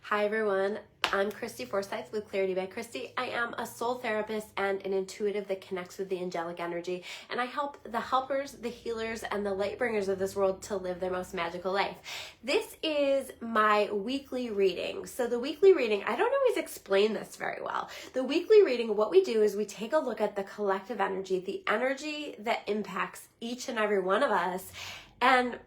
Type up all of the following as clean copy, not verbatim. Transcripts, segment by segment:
Hi everyone, I'm Christy Forsyth with Clarity by Christy. I am a soul therapist and an intuitive that connects with the angelic energy, and I help the helpers, the healers, and the light bringers of this world to live their most magical life. This is my weekly reading. So the weekly reading, I don't always explain this very well. The weekly reading, what we do is we take a look at the collective energy, the energy that impacts each and every one of us, and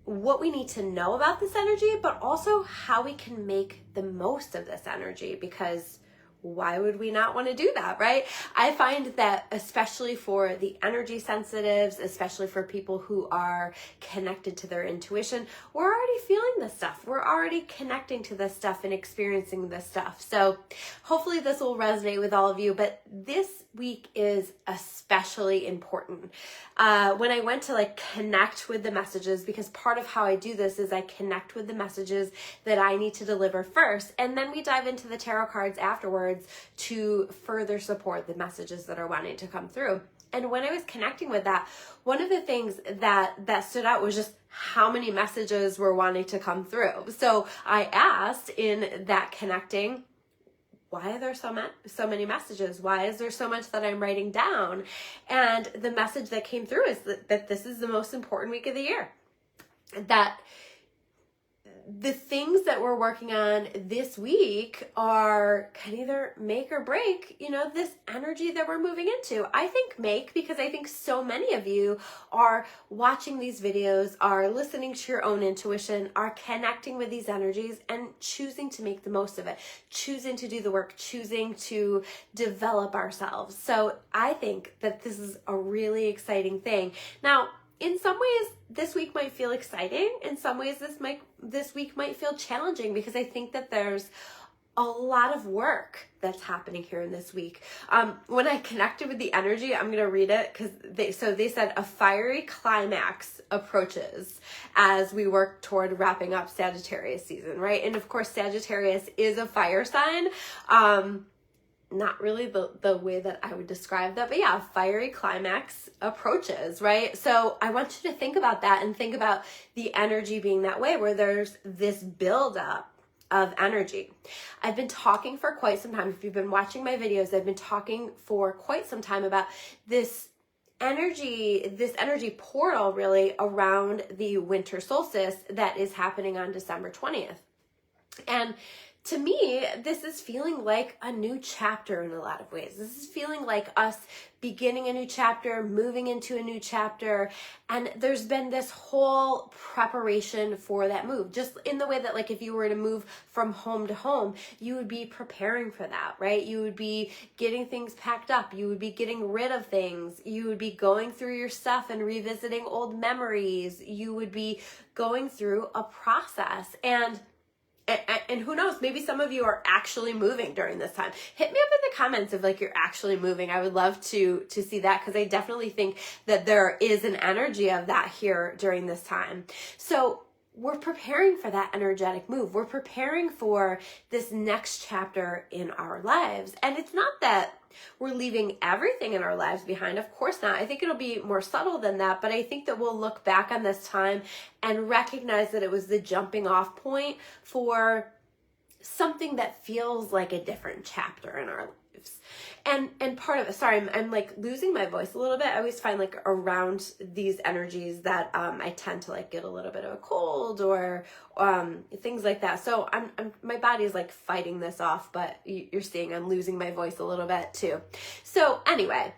what we need to know about this energy, but also how we can make the most of this energy, because why would we not want to do that, right? I find that especially for the energy sensitives, especially for people who are connected to their intuition, we're already feeling this stuff. We're already connecting to this stuff and experiencing this stuff. So hopefully this will resonate with all of you, but this week is especially important. When I went to connect with the messages, because part of how I do this is I connect with the messages that I need to deliver first, and then we dive into the tarot cards afterwards to further support the messages that are wanting to come through. And when I was connecting with that, one of the things that stood out was just how many messages were wanting to come through. So I asked in that connecting, why are there so many messages? Why is there so much that I'm writing down? And the message that came through is that this is the most important week of the year. That the things that we're working on this week can either make or break, this energy that we're moving into. I think make, because I think so many of you are watching these videos, are listening to your own intuition, are connecting with these energies and choosing to make the most of it, choosing to do the work, choosing to develop ourselves. So I think that this is a really exciting thing. Now, in some ways, this week might feel exciting. In some ways, this week might feel challenging, because I think that there's a lot of work that's happening here in this week. When I connected with the energy, I'm going to read it, because they said a fiery climax approaches as we work toward wrapping up Sagittarius season, right? And of course, Sagittarius is a fire sign. Not really the way that I would describe that, but yeah, a fiery climax approaches, right? So I want you to think about that and think about the energy being that way, where there's this buildup of energy. I've been talking for quite some time. If you've been watching my videos, I've been talking for quite some time about this energy portal really around the winter solstice that is happening on December 20th. And to me, this is feeling like a new chapter in a lot of ways. This is feeling like us beginning a new chapter, moving into a new chapter. And there's been this whole preparation for that move. Just in the way that if you were to move from home to home, you would be preparing for that, right? You would be getting things packed up. You would be getting rid of things. You would be going through your stuff and revisiting old memories. You would be going through a process. And who knows, maybe some of you are actually moving during this time. Hit me up in the comments if you're actually moving. I would love to see that, because I definitely think that there is an energy of that here during this time. So we're preparing for that energetic move. We're preparing for this next chapter in our lives. And it's not that we're leaving everything in our lives behind. Of course not. I think it'll be more subtle than that, but I think that we'll look back on this time and recognize that it was the jumping off point for something that feels like a different chapter in our lives. And part of it, sorry, I'm losing my voice a little bit. I always find around these energies that I tend to get a little bit of a cold or things like that. So my body is fighting this off, but you're seeing I'm losing my voice a little bit too. So anyway,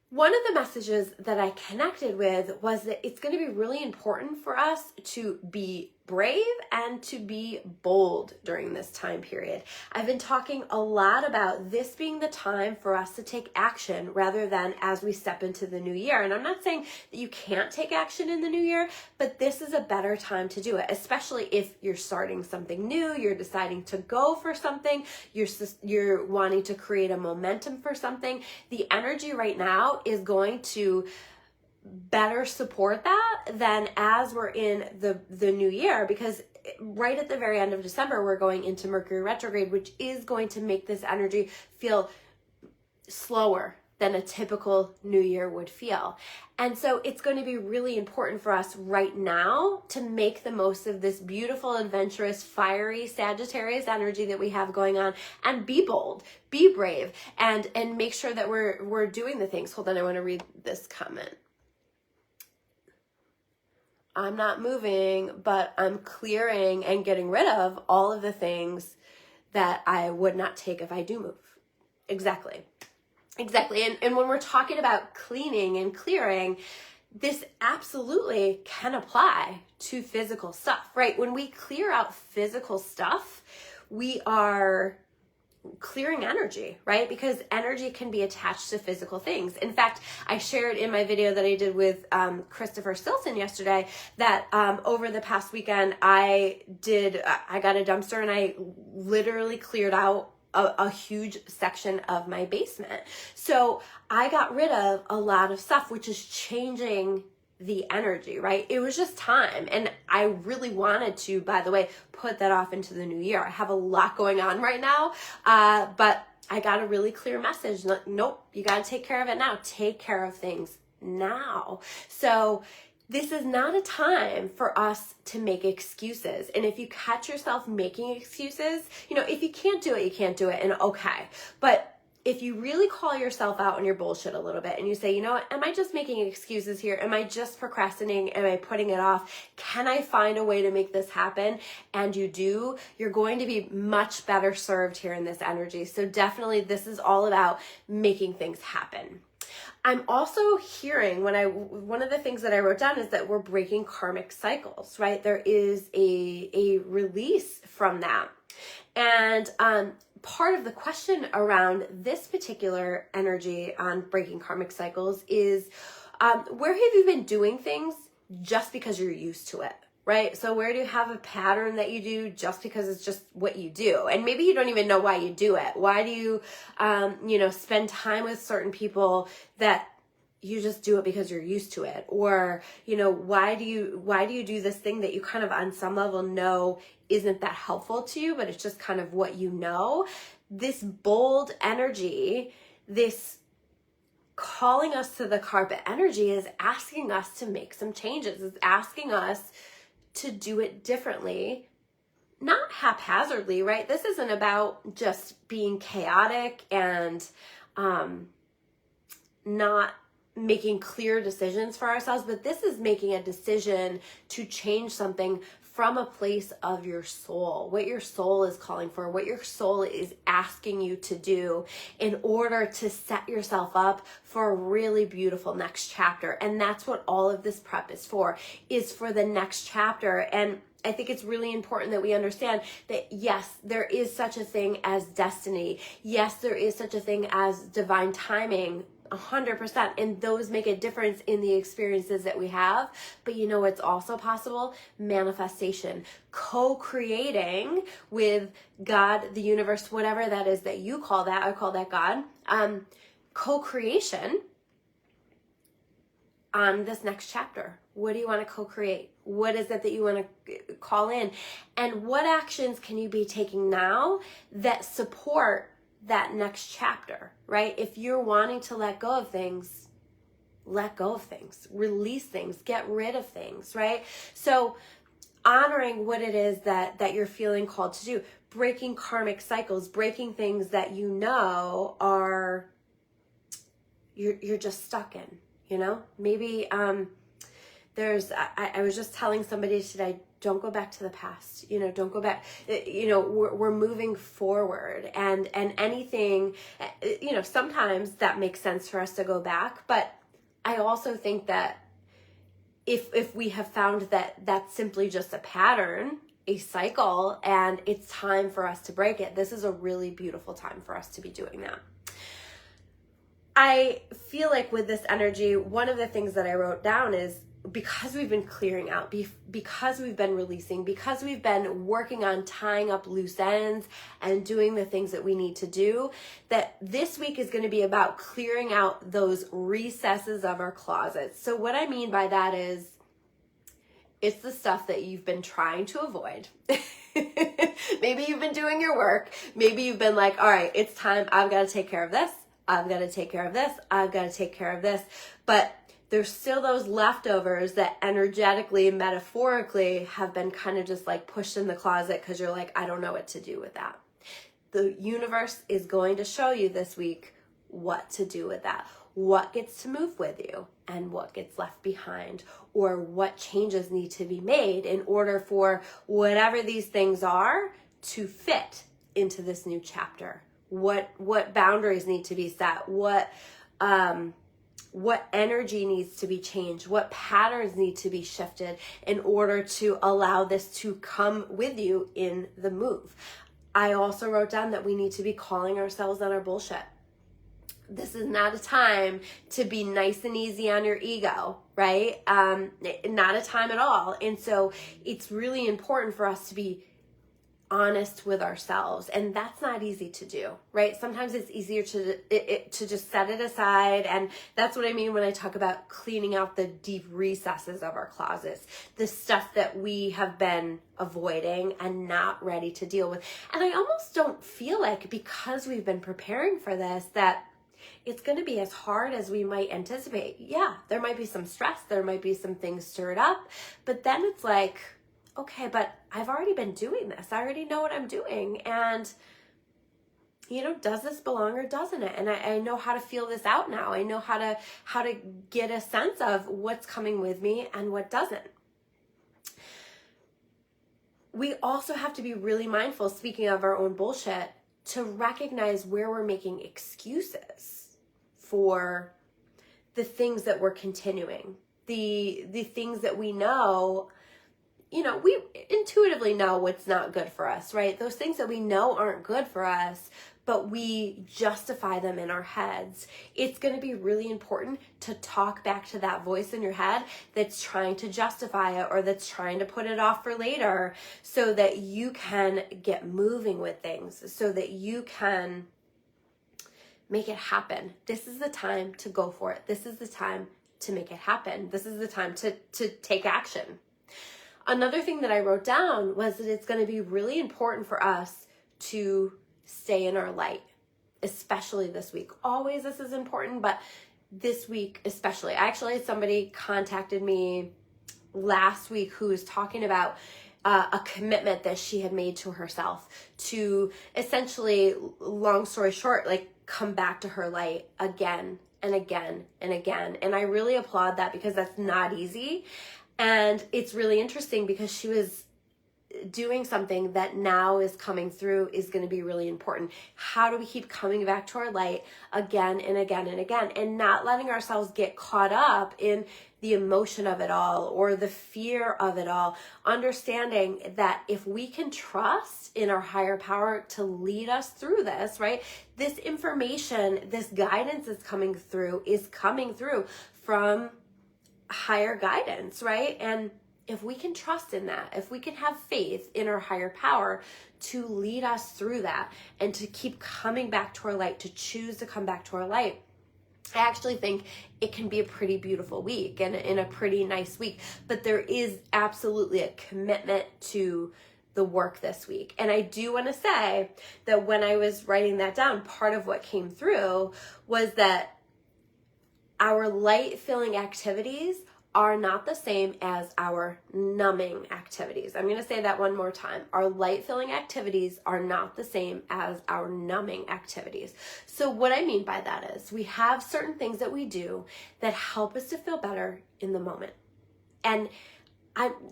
one of the messages that I connected with was that it's going to be really important for us to be brave and to be bold during this time period. I've been talking a lot about this being the time for us to take action rather than as we step into the new year. And I'm not saying that you can't take action in the new year, but this is a better time to do it, especially if you're starting something new, you're deciding to go for something, you're wanting to create a momentum for something. The energy right now is going to better support that than as we're in the new year, because right at the very end of December, we're going into Mercury retrograde, which is going to make this energy feel slower than a typical new year would feel. And so it's going to be really important for us right now to make the most of this beautiful, adventurous, fiery Sagittarius energy that we have going on, and be bold, be brave, and make sure that we're doing the things. Hold on, I want to read this comment. I'm not moving, but I'm clearing and getting rid of all of the things that I would not take if I do move. Exactly. And when we're talking about cleaning and clearing, this absolutely can apply to physical stuff, right? When we clear out physical stuff, we are clearing energy, right? Because energy can be attached to physical things. In fact, I shared in my video that I did with Christopher Stilson yesterday that over the past weekend, I got a dumpster and I literally cleared out a huge section of my basement. So I got rid of a lot of stuff, which is changing the energy, right? It was just time. And I really wanted to, by the way, put that off into the new year. I have a lot going on right now, but I got a really clear message. Nope, you got to take care of it now. Take care of things now. So this is not a time for us to make excuses. And if you catch yourself making excuses, if you can't do it, you can't do it, and okay. But if you really call yourself out on your bullshit a little bit and you say, you know what, am I just making excuses here? Am I just procrastinating? Am I putting it off? Can I find a way to make this happen? And you do, you're going to be much better served here in this energy. So definitely this is all about making things happen. I'm also hearing one of the things that I wrote down is that we're breaking karmic cycles, right? There is a release from that. And part of the question around this particular energy on breaking karmic cycles is where have you been doing things just because you're used to it? Right? So where do you have a pattern that you do just because it's just what you do? And maybe you don't even know why you do it. Why do you, spend time with certain people that you just do it because you're used to it? Or, why do you do this thing that you kind of on some level know isn't that helpful to you, but it's just kind of what you know? This bold energy, this calling us to the carpet energy is asking us to make some changes. It's asking us to do it differently, not haphazardly, right? This isn't about just being chaotic and not making clear decisions for ourselves, but this is making a decision to change something from a place of your soul, what your soul is calling for, what your soul is asking you to do in order to set yourself up for a really beautiful next chapter. And that's what all of this prep is for the next chapter. And I think it's really important that we understand that yes, there is such a thing as destiny. Yes, there is such a thing as divine timing. 100%, and those make a difference in the experiences that we have. But you know what's also possible? Manifestation, co-creating with God, the universe, whatever that is that you call that. I call that God. Co-creation on this next chapter. What do you want to co-create? What is it that you want to call in? And what actions can you be taking now that support that next chapter, right? If you're wanting to let go of things, let go of things, release things, get rid of things, right? So honoring what it is that you're feeling called to do, breaking karmic cycles, breaking things that you know are, you're just stuck in, Maybe I was just telling somebody today, don't go back to the past, don't go back, we're moving forward and anything, sometimes that makes sense for us to go back. But I also think that if we have found that that's simply just a pattern, a cycle, and it's time for us to break it, this is a really beautiful time for us to be doing that. I feel like with this energy, one of the things that I wrote down is because we've been clearing out, because we've been releasing, because we've been working on tying up loose ends and doing the things that we need to do, that this week is going to be about clearing out those recesses of our closets. So what I mean by that is it's the stuff that you've been trying to avoid. Maybe you've been doing your work. Maybe you've been like, all right, it's time. I've got to take care of this. I've got to take care of this, I've got to take care of this. But there's still those leftovers that energetically and metaphorically have been kind of just like pushed in the closet because you're like, I don't know what to do with that. The universe is going to show you this week what to do with that, what gets to move with you and what gets left behind, or what changes need to be made in order for whatever these things are to fit into this new chapter. What boundaries need to be set, what energy needs to be changed, what patterns need to be shifted in order to allow this to come with you in the move. I also wrote down that we need to be calling ourselves on our bullshit. This is not a time to be nice and easy on your ego, right? Not a time at all. And so it's really important for us to be honest with ourselves, and that's not easy to do, right? Sometimes it's easier to just set it aside, and that's what I mean when I talk about cleaning out the deep recesses of our closets, the stuff that we have been avoiding and not ready to deal with. And I almost don't feel like, because we've been preparing for this, that it's going to be as hard as we might anticipate. Yeah, there might be some stress, there might be some things stirred up, but then it's like, okay, but I've already been doing this. I already know what I'm doing. And, does this belong or doesn't it? And I know how to feel this out now. I know how to get a sense of what's coming with me and what doesn't. We also have to be really mindful, speaking of our own bullshit, to recognize where we're making excuses for the things that we're continuing, the things that we know. We intuitively know what's not good for us, right? Those things that we know aren't good for us, but we justify them in our heads. It's going to be really important to talk back to that voice in your head that's trying to justify it or that's trying to put it off for later, so that you can get moving with things, so that you can make it happen. This is the time to go for it. This is the time to make it happen. This is the time to take action. Another thing that I wrote down was that it's going to be really important for us to stay in our light, especially this week. Always this is important, but this week especially. Actually, somebody contacted me last week who was talking about a commitment that she had made to herself to essentially, long story short, like come back to her light again and again and again. And I really applaud that, because that's not easy. And it's really interesting because she was doing something that now is coming through is going to be really important. How do we keep coming back to our light again and again and again, and not letting ourselves get caught up in the emotion of it all or the fear of it all? Understanding that if we can trust in our higher power to lead us through this, right? This information, this guidance is coming through from higher guidance, right? And if we can trust in that, if we can have faith in our higher power to lead us through that and to keep coming back to our light, to choose to come back to our light, I actually think it can be a pretty beautiful week and a pretty nice week. But there is absolutely a commitment to the work this week. And I do want to say that when I was writing that down, part of what came through was that our light-filling activities are not the same as our numbing activities. I'm going to say that one more time. Our light-filling activities are not the same as our numbing activities. So what I mean by that is we have certain things that we do that help us to feel better in the moment. And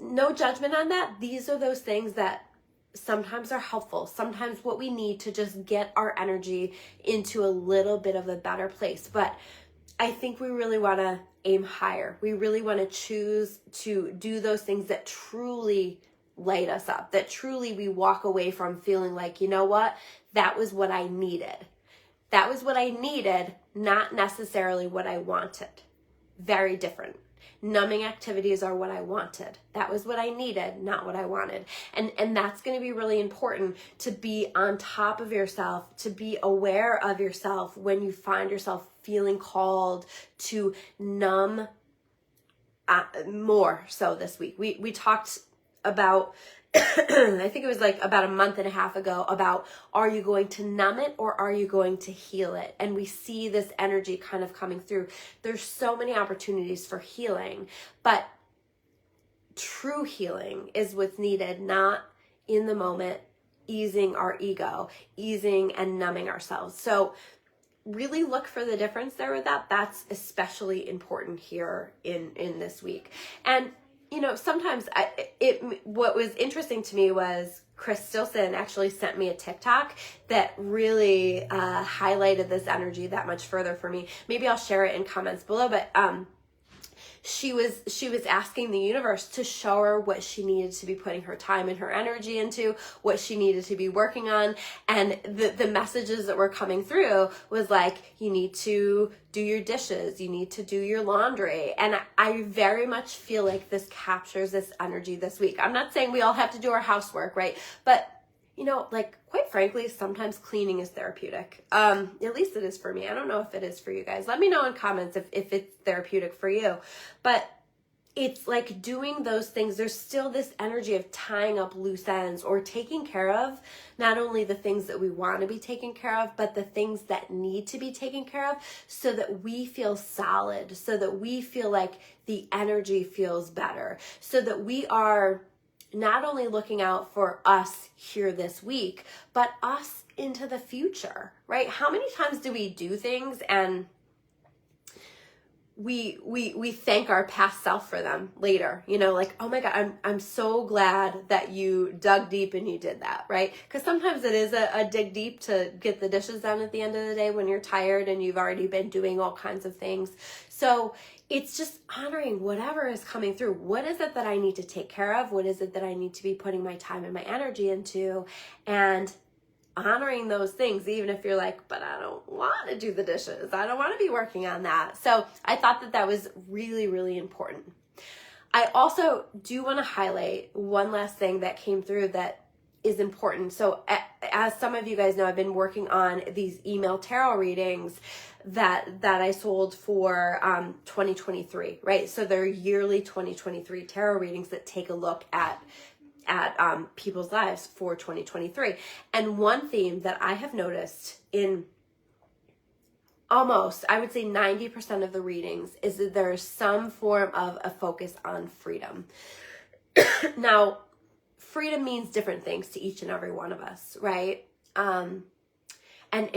no judgment on that. These are those things that sometimes are helpful. Sometimes what we need to just get our energy into a little bit of a better place. But I think we really want to aim higher. We really want to choose to do those things that truly light us up, that truly we walk away from feeling like, you know what, that was what I needed. That was what I needed, not necessarily what I wanted. Very different. Numbing activities are what I wanted. That was what I needed, not what I wanted. And that's going to be really important, to be on top of yourself, to be aware of yourself when you find yourself feeling called to numb more so this week. We talked about I think it was like about a month and a half ago, about, are you going to numb it or are you going to heal it? And we see this energy kind of coming through. There's so many opportunities for healing, but true healing is what's needed, not in the moment, easing our ego, easing and numbing ourselves. So really look for the difference there with that. That's especially important here in this week. And you know, sometimes what was interesting to me was Chris Stilson actually sent me a TikTok that really highlighted this energy that much further for me. Maybe I'll share it in comments below, but she was asking the universe to show her what she needed to be putting her time and her energy into, what she needed to be working on. And the messages that were coming through was like, you need to do your dishes, you need to do your laundry. And I very much feel like this captures this energy this week. I'm not saying we all have to do our housework, right? But you know, like, quite frankly, sometimes cleaning is therapeutic. At least it is for me. I don't know if it is for you guys. Let me know in comments if it's therapeutic for you. But it's like doing those things. There's still this energy of tying up loose ends or taking care of not only the things that we want to be taken care of, but the things that need to be taken care of, so that we feel solid, so that we feel like the energy feels better, so that we are not only looking out for us here this week, but us into the future, right? How many times do we do things and we thank our past self for them later, you know, like, oh my God, I'm so glad that you dug deep and you did that, right? Because sometimes it is a dig deep to get the dishes done at the end of the day when you're tired and you've already been doing all kinds of things. So it's just honoring whatever is coming through. What is it that I need to take care of? What is it that I need to be putting my time and my energy into? And honoring those things, even if you're like, but I don't want to do the dishes. I don't want to be working on that. So I thought that was really, really important. I also do want to highlight one last thing that came through that is important. So as some of you guys know, I've been working on these email tarot readings that I sold for 2023, right? So they're yearly 2023 tarot readings that take a look at people's lives for 2023. And one theme that I have noticed in almost, I would say 90% of the readings, is that there's some form of a focus on freedom. Now, freedom means different things to each and every one of us, right? And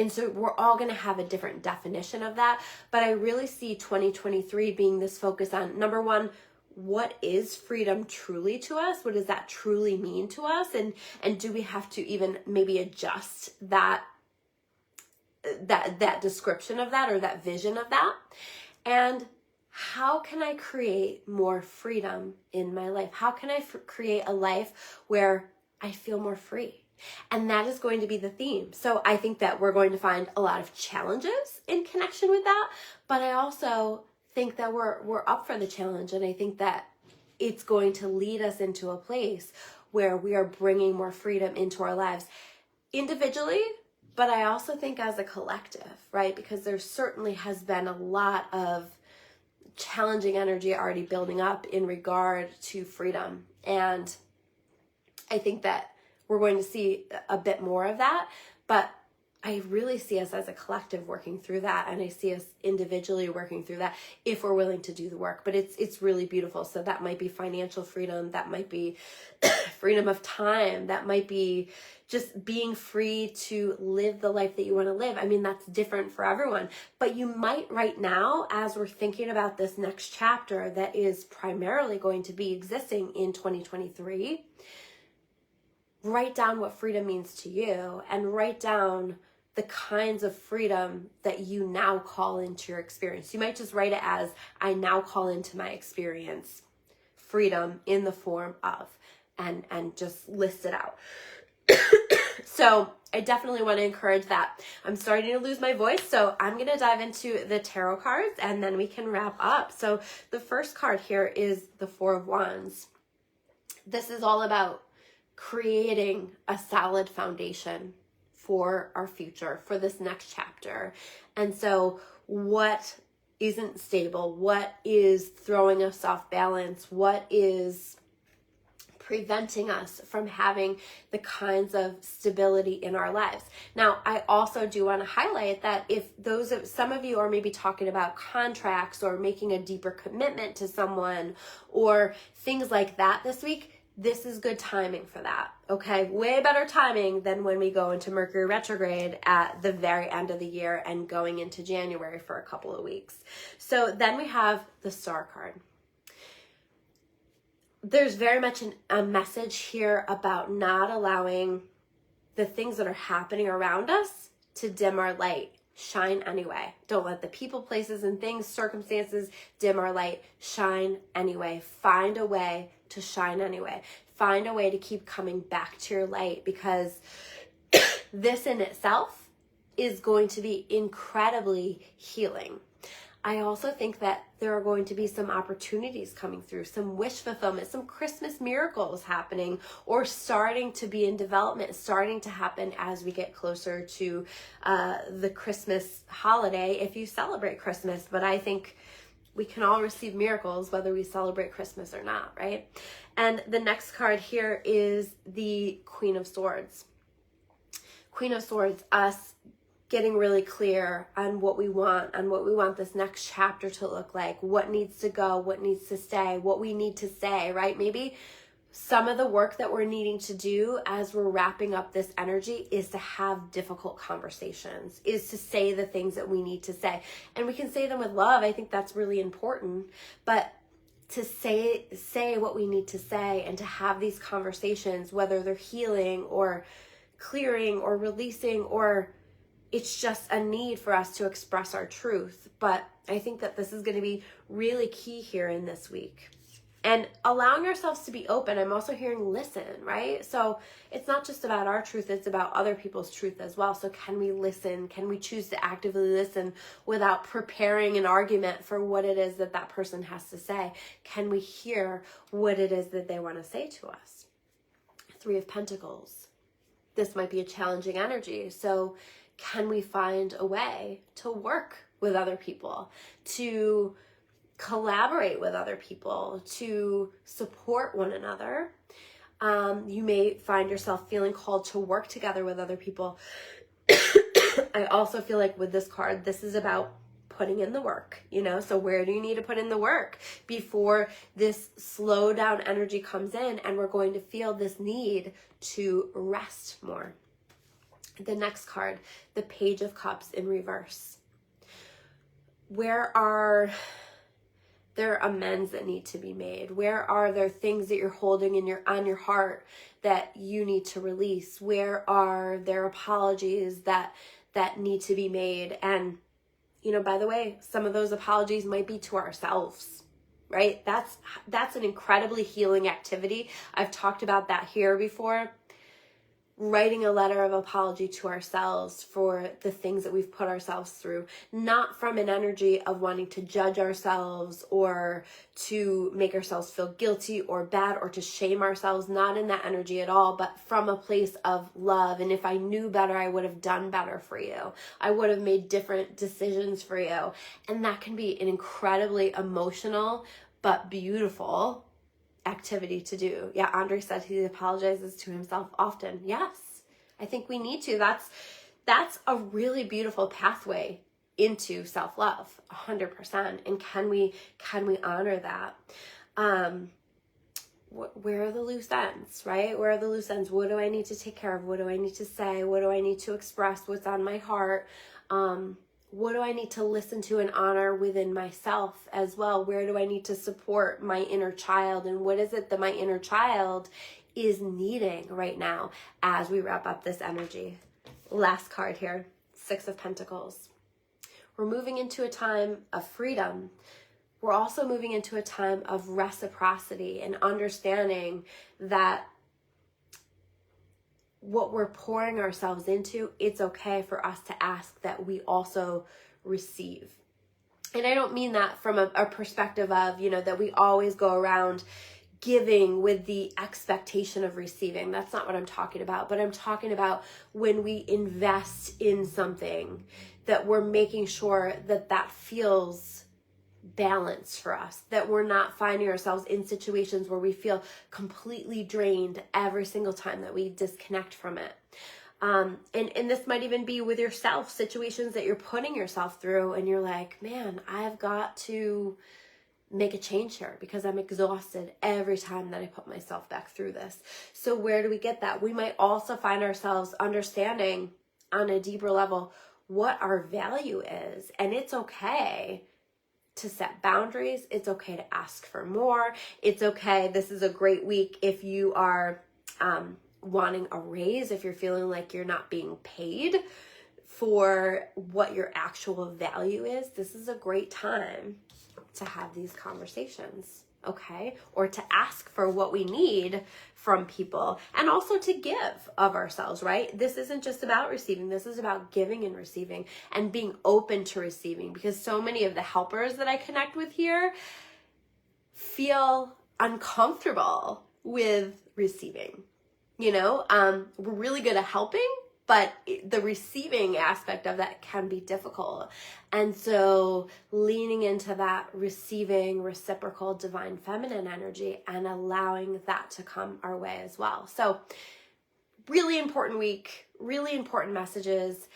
so we're all going to have a different definition of that. But I really see 2023 being this focus on, number one, what is freedom truly to us? What does that truly mean to us? And do we have to even maybe adjust that description of that, or that vision of that? And how can I create more freedom in my life? How can I create a life where I feel more free? And that is going to be the theme. So I think that we're going to find a lot of challenges in connection with that, but I also think that we're up for the challenge, and I think that it's going to lead us into a place where we are bringing more freedom into our lives individually, but I also think as a collective, right? Because there certainly has been a lot of challenging energy already building up in regard to freedom, and I think that we're going to see a bit more of that, but I really see us as a collective working through that, and I see us individually working through that if we're willing to do the work. But it's really beautiful. So that might be financial freedom, that might be freedom of time, that might be just being free to live the life that you want to live. I mean, that's different for everyone. But you might right now, as we're thinking about this next chapter that is primarily going to be existing in 2023, write down what freedom means to you, and write down the kinds of freedom that you now call into your experience. You might just write it as, I now call into my experience freedom in the form of, and just list it out. So I definitely want to encourage that. I'm starting to lose my voice, so I'm going to dive into the tarot cards and then we can wrap up. So the first card here is the Four of Wands. This is all about creating a solid foundation for our future, for this next chapter. And so what isn't stable, what is throwing us off balance, what is preventing us from having the kinds of stability in our lives. Now, I also do want to highlight that if some of you are maybe talking about contracts or making a deeper commitment to someone or things like that this week, this is good timing for that, okay? Way better timing than when we go into Mercury retrograde at the very end of the year and going into January for a couple of weeks. So then we have the Star card. There's very much a message here about not allowing the things that are happening around us to dim our light. Shine anyway. Don't let the people, places, and things, circumstances dim our light. Shine anyway. Find a way to shine anyway. Find a way to keep coming back to your light, because this in itself is going to be incredibly healing. I also think that there are going to be some opportunities coming through, some wish fulfillment, some Christmas miracles happening or starting to be in development, starting to happen as we get closer to the Christmas holiday, if you celebrate Christmas. But I think we can all receive miracles whether we celebrate Christmas or not, right? And the next card here is the Queen of Swords. Queen of Swords, us getting really clear on what we want this next chapter to look like, what needs to go, what needs to stay, what we need to say, right? Maybe some of the work that we're needing to do as we're wrapping up this energy is to have difficult conversations, is to say the things that we need to say. And we can say them with love. I think that's really important. But to say what we need to say and to have these conversations, whether they're healing or clearing or releasing, or it's just a need for us to express our truth. But I think that this is going to be really key here in this week. And allowing ourselves to be open. I'm also hearing listen, right? So it's not just about our truth, it's about other people's truth as well. So can we listen? Can we choose to actively listen without preparing an argument for what it is that that person has to say? Can we hear what it is that they want to say to us? Three of Pentacles. This might be a challenging energy. So can we find a way to work with other people, to collaborate with other people, to support one another? You may find yourself feeling called to work together with other people. I also feel like with this card, this is about putting in the work, so where do you need to put in the work before this slow down energy comes in and we're going to feel this need to rest more? The next card, the Page of Cups in reverse. Where are there amends that need to be made? Where are there things that you're holding on your heart that you need to release? Where are there apologies that need to be made? And, by the way, some of those apologies might be to ourselves, right? That's an incredibly healing activity. I've talked about that here before. Writing a letter of apology to ourselves for the things that we've put ourselves through, not from an energy of wanting to judge ourselves or to make ourselves feel guilty or bad or to shame ourselves, not in that energy at all, but from a place of love. And if I knew better, I would have done better for you. I would have made different decisions for you. And that can be an incredibly emotional but beautiful activity to do. Yeah, Andre said he apologizes to himself often. Yes, I think we need to. That's a really beautiful pathway into self-love, 100%. And can we honor that? Where are the loose ends, right? Where are the loose ends? What do I need to take care of? What do I need to say? What do I need to express? What's on my heart? What do I need to listen to and honor within myself as well? Where do I need to support my inner child? And what is it that my inner child is needing right now as we wrap up this energy? Last card here, Six of Pentacles. We're moving into a time of freedom. We're also moving into a time of reciprocity and understanding that what we're pouring ourselves into, it's okay for us to ask that we also receive. And I don't mean that from a perspective of, that we always go around giving with the expectation of receiving. That's not what I'm talking about. But I'm talking about when we invest in something, that we're making sure that feels balance for us, that we're not finding ourselves in situations where we feel completely drained every single time that we disconnect from it. And this might even be with yourself, situations that you're putting yourself through and you're like, man, I've got to make a change here because I'm exhausted every time that I put myself back through this. So where do we get that? We might also find ourselves understanding on a deeper level what our value is. And it's okay to set boundaries. It's okay to ask for more. It's okay. This is a great week if you are wanting a raise, if you're feeling like you're not being paid for what your actual value is. This is a great time to have these conversations, okay? Or to ask for what we need from people, and also to give of ourselves, right? This isn't just about receiving. This is about giving and receiving and being open to receiving, because so many of the helpers that I connect with here feel uncomfortable with receiving. You know, we're really good at helping, but the receiving aspect of that can be difficult. And so leaning into that receiving, reciprocal, divine feminine energy and allowing that to come our way as well. So really important week, really important messages.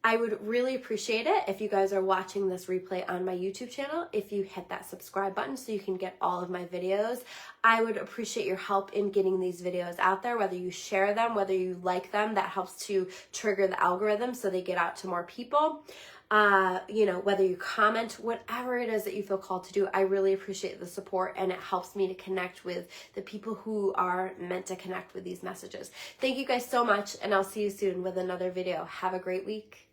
I would really appreciate it if you guys are watching this replay on my YouTube channel, if you hit that subscribe button so you can get all of my videos. I would appreciate your help in getting these videos out there, whether you share them, whether you like them. That helps to trigger the algorithm so they get out to more people. You know, whether you comment, whatever it is that you feel called to do, I really appreciate the support, and it helps me to connect with the people who are meant to connect with these messages. Thank you guys so much, and I'll see you soon with another video. Have a great week.